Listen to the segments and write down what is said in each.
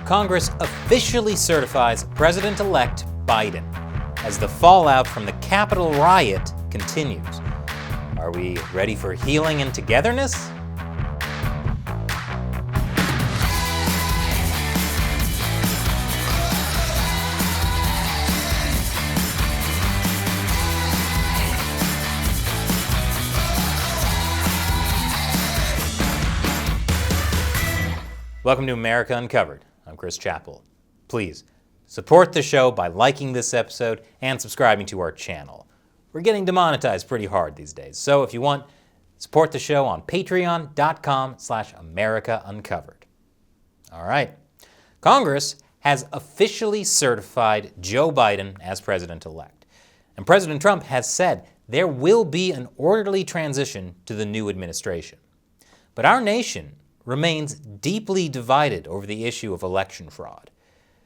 Congress officially certifies President-elect Biden as the fallout from the Capitol riot continues. Are we ready for healing and togetherness? Welcome to America Uncovered. I'm Chris Chappell. Please support the show by liking this episode and subscribing to our channel. We're getting demonetized pretty hard these days, so if you want, support the show on patreon.com/AmericaUncovered. All right. Congress has officially certified Joe Biden as president-elect, and President Trump has said there will be an orderly transition to the new administration. But our nation remains deeply divided over the issue of election fraud.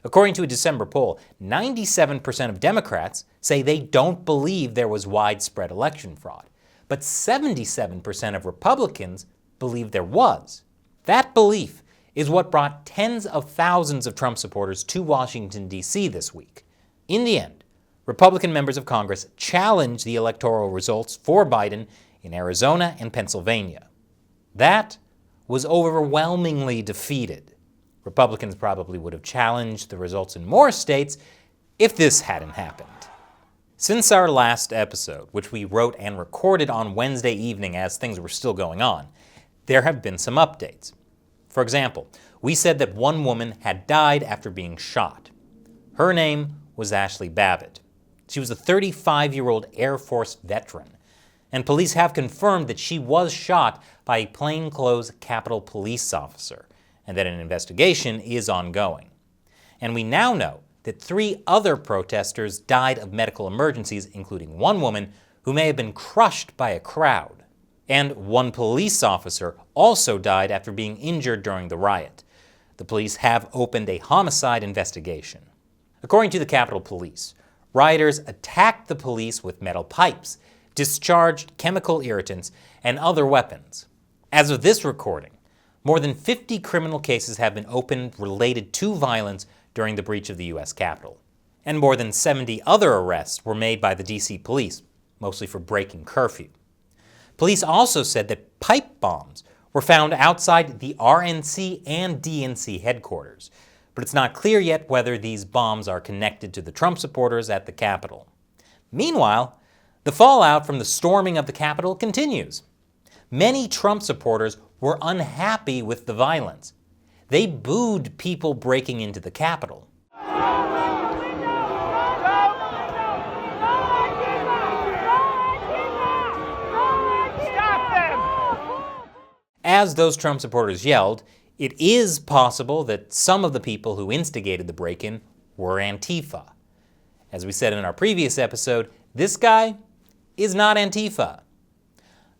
According to a December poll, 97% of Democrats say they don't believe there was widespread election fraud, but 77% of Republicans believe there was. That belief is what brought tens of thousands of Trump supporters to Washington, D.C. this week. In the end, Republican members of Congress challenged the electoral results for Biden in Arizona and Pennsylvania. That was overwhelmingly defeated. Republicans probably would have challenged the results in more states if this hadn't happened. Since our last episode, which we wrote and recorded on Wednesday evening as things were still going on, there have been some updates. For example, we said that one woman had died after being shot. Her name was Ashley Babbitt. She was a 35-year-old Air Force veteran, and police have confirmed that she was shot by a plainclothes Capitol Police officer, and that an investigation is ongoing. And we now know that 3 other protesters died of medical emergencies, including one woman who may have been crushed by a crowd. And one police officer also died after being injured during the riot. The police have opened a homicide investigation. According to the Capitol Police, rioters attacked the police with metal pipes, discharged chemical irritants, and other weapons. As of this recording, more than 50 criminal cases have been opened related to violence during the breach of the U.S. Capitol. And more than 70 other arrests were made by the D.C. police, mostly for breaking curfew. Police also said that pipe bombs were found outside the RNC and DNC headquarters, but it's not clear yet whether these bombs are connected to the Trump supporters at the Capitol. Meanwhile, the fallout from the storming of the Capitol continues. Many Trump supporters were unhappy with the violence. They booed people breaking into the Capitol. As those Trump supporters yelled, it is possible that some of the people who instigated the break-in were Antifa. As we said in our previous episode, this guy is not Antifa.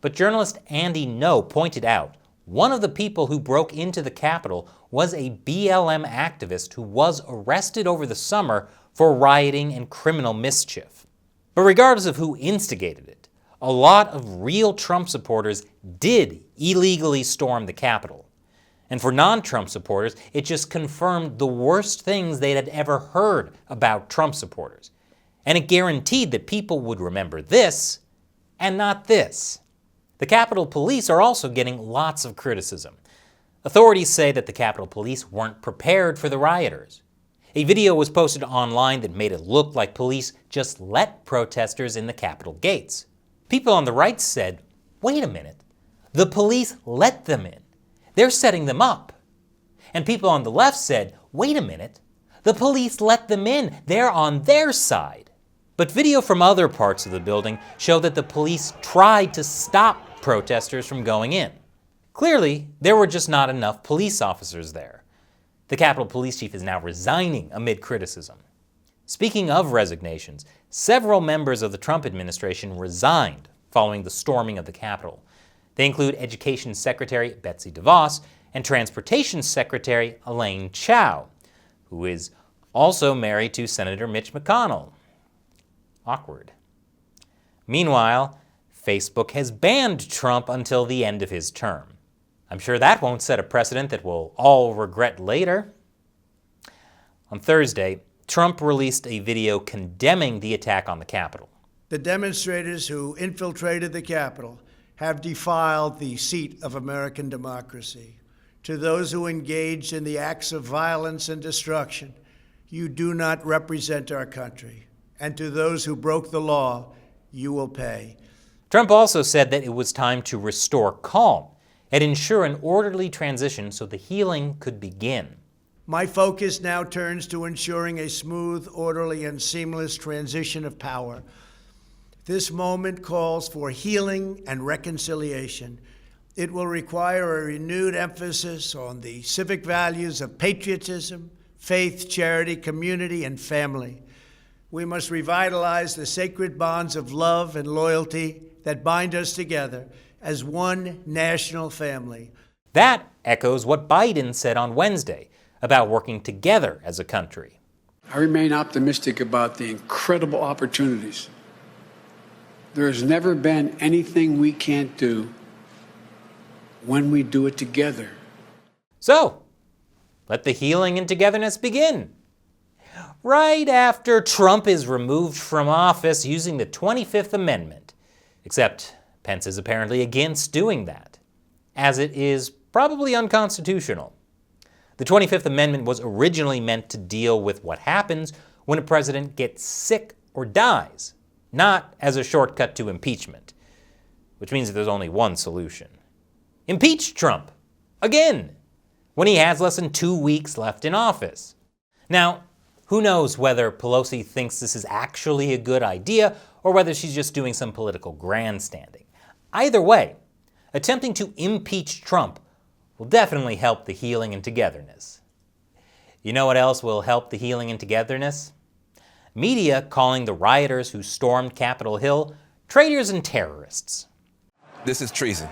But journalist Andy No pointed out one of the people who broke into the Capitol was a BLM activist who was arrested over the summer for rioting and criminal mischief. But regardless of who instigated it, a lot of real Trump supporters did illegally storm the Capitol. And for non-Trump supporters, it just confirmed the worst things they had ever heard about Trump supporters. And it guaranteed that people would remember this and not this. The Capitol Police are also getting lots of criticism. Authorities say that the Capitol Police weren't prepared for the rioters. A video was posted online that made it look like police just let protesters in the Capitol gates. People on the right said, wait a minute, the police let them in. They're setting them up. And people on the left said, wait a minute, the police let them in. They're on their side. But video from other parts of the building show that the police tried to stop protesters from going in. Clearly, there were just not enough police officers there. The Capitol Police Chief is now resigning amid criticism. Speaking of resignations, several members of the Trump administration resigned following the storming of the Capitol. They include Education Secretary Betsy DeVos and Transportation Secretary Elaine Chao, who is also married to Senator Mitch McConnell. Awkward. Meanwhile, Facebook has banned Trump until the end of his term. I'm sure that won't set a precedent that we'll all regret later. On Thursday, Trump released a video condemning the attack on the Capitol. The demonstrators who infiltrated the Capitol have defiled the seat of American democracy. To those who engaged in the acts of violence and destruction, you do not represent our country. And to those who broke the law, you will pay. Trump also said that it was time to restore calm and ensure an orderly transition so the healing could begin. My focus now turns to ensuring a smooth, orderly, and seamless transition of power. This moment calls for healing and reconciliation. It will require a renewed emphasis on the civic values of patriotism, faith, charity, community, and family. We must revitalize the sacred bonds of love and loyalty that bind us together as one national family. That echoes what Biden said on Wednesday about working together as a country. I remain optimistic about the incredible opportunities. There has never been anything we can't do when we do it together. So, let the healing and togetherness begin. Right after Trump is removed from office using the 25th Amendment. Except Pence is apparently against doing that, as it is probably unconstitutional. The 25th Amendment was originally meant to deal with what happens when a president gets sick or dies, not as a shortcut to impeachment, which means that there's only one solution. Impeach Trump, again, when he has less than 2 weeks left in office. Now, who knows whether Pelosi thinks this is actually a good idea or whether she's just doing some political grandstanding. Either way, attempting to impeach Trump will definitely help the healing and togetherness. You know what else will help the healing and togetherness? Media calling the rioters who stormed Capitol Hill traitors and terrorists. This is treason.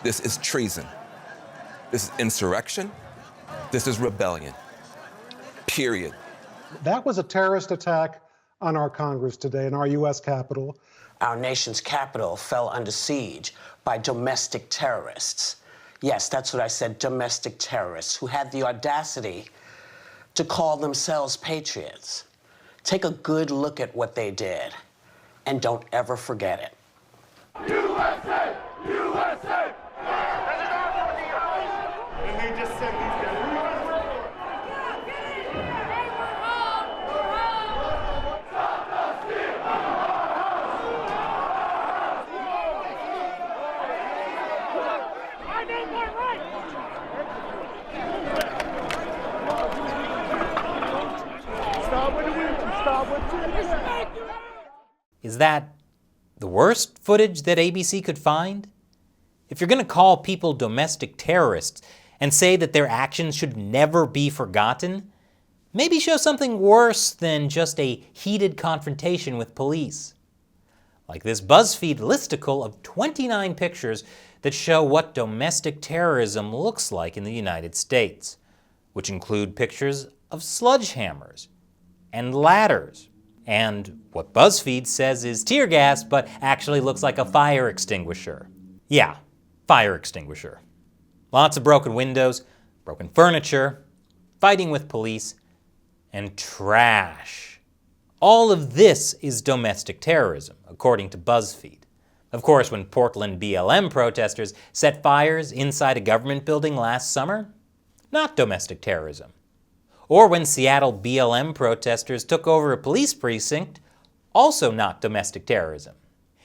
This is treason. This is insurrection. This is rebellion. Period. That was a terrorist attack on our Congress today in our U.S. Capitol. Our nation's capital fell under siege by domestic terrorists. Yes, that's what I said, domestic terrorists who had the audacity to call themselves patriots. Take a good look at what they did, and don't ever forget it. USA! USA! And they just said these guys. Is that the worst footage that ABC could find? If you're going to call people domestic terrorists and say that their actions should never be forgotten, maybe show something worse than just a heated confrontation with police. Like this BuzzFeed listicle of 29 pictures that show what domestic terrorism looks like in the United States, which include pictures of sledgehammers and ladders, and what BuzzFeed says is tear gas, but actually looks like a fire extinguisher. Yeah, fire extinguisher. Lots of broken windows, broken furniture, fighting with police, and trash. All of this is domestic terrorism, according to BuzzFeed. Of course, when Portland BLM protesters set fires inside a government building last summer, not domestic terrorism. Or when Seattle BLM protesters took over a police precinct, also not domestic terrorism.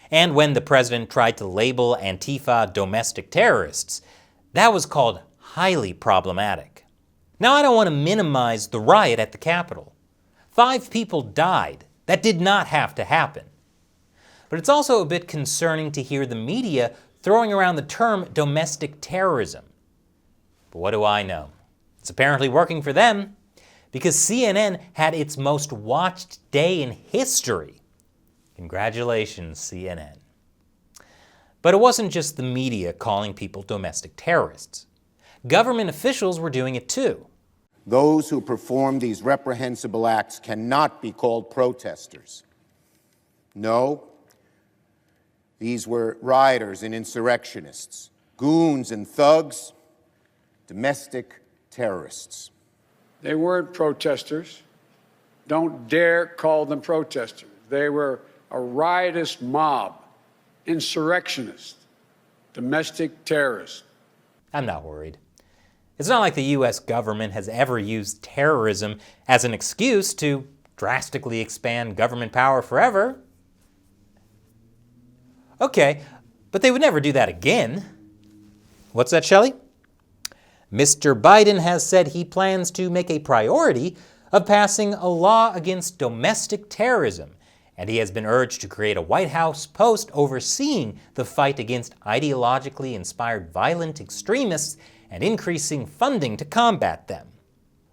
And when the president tried to label Antifa domestic terrorists, that was called highly problematic. Now, I don't want to minimize the riot at the Capitol. 5 people died. That did not have to happen. But it's also a bit concerning to hear the media throwing around the term domestic terrorism. But what do I know? It's apparently working for them, because CNN had its most watched day in history. Congratulations, CNN. But it wasn't just the media calling people domestic terrorists. Government officials were doing it too. Those who perform these reprehensible acts cannot be called protesters. No, these were rioters and insurrectionists, goons and thugs, domestic terrorists. They weren't protesters. Don't dare call them protesters. They were a riotous mob, insurrectionists, domestic terrorists. I'm not worried. It's not like the US government has ever used terrorism as an excuse to drastically expand government power forever. Okay, but they would never do that again. What's that, Shelley? Mr. Biden has said he plans to make a priority of passing a law against domestic terrorism, and he has been urged to create a White House post overseeing the fight against ideologically inspired violent extremists and increasing funding to combat them.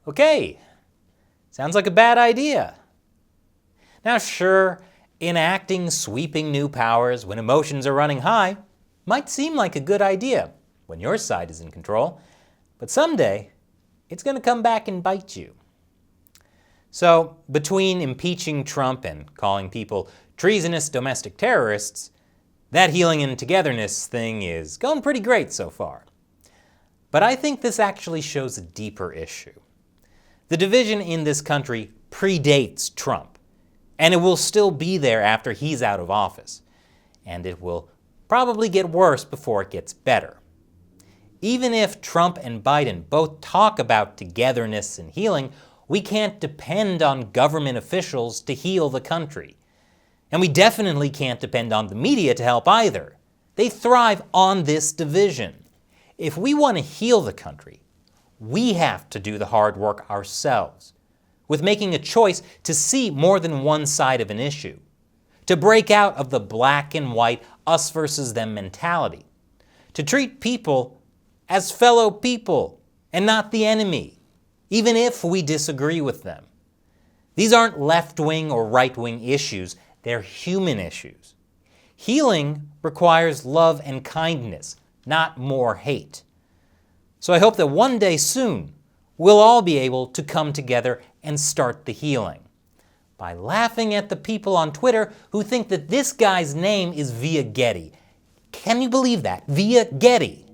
Okay, sounds like a bad idea. Now sure, enacting sweeping new powers when emotions are running high might seem like a good idea when your side is in control, but someday it's going to come back and bite you. So between impeaching Trump and calling people treasonous domestic terrorists, that healing and togetherness thing is going pretty great so far. But I think this actually shows a deeper issue. The division in this country predates Trump, and it will still be there after he's out of office. And it will probably get worse before it gets better. Even if Trump and Biden both talk about togetherness and healing, we can't depend on government officials to heal the country. And we definitely can't depend on the media to help either. They thrive on this division. If we want to heal the country, we have to do the hard work ourselves, with making a choice to see more than one side of an issue, to break out of the black and white, us versus them mentality, to treat people as fellow people and not the enemy, even if we disagree with them. These aren't left-wing or right-wing issues, they're human issues. Healing requires love and kindness, not more hate. So I hope that one day soon, we'll all be able to come together and start the healing by laughing at the people on Twitter who think that this guy's name is Via Getty. Can you believe that? Via Getty.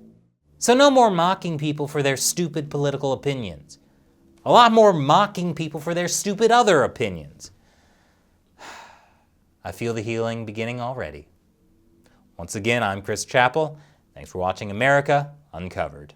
So no more mocking people for their stupid political opinions. A lot more mocking people for their stupid other opinions. I feel the healing beginning already. Once again, I'm Chris Chappell. Thanks for watching America Uncovered.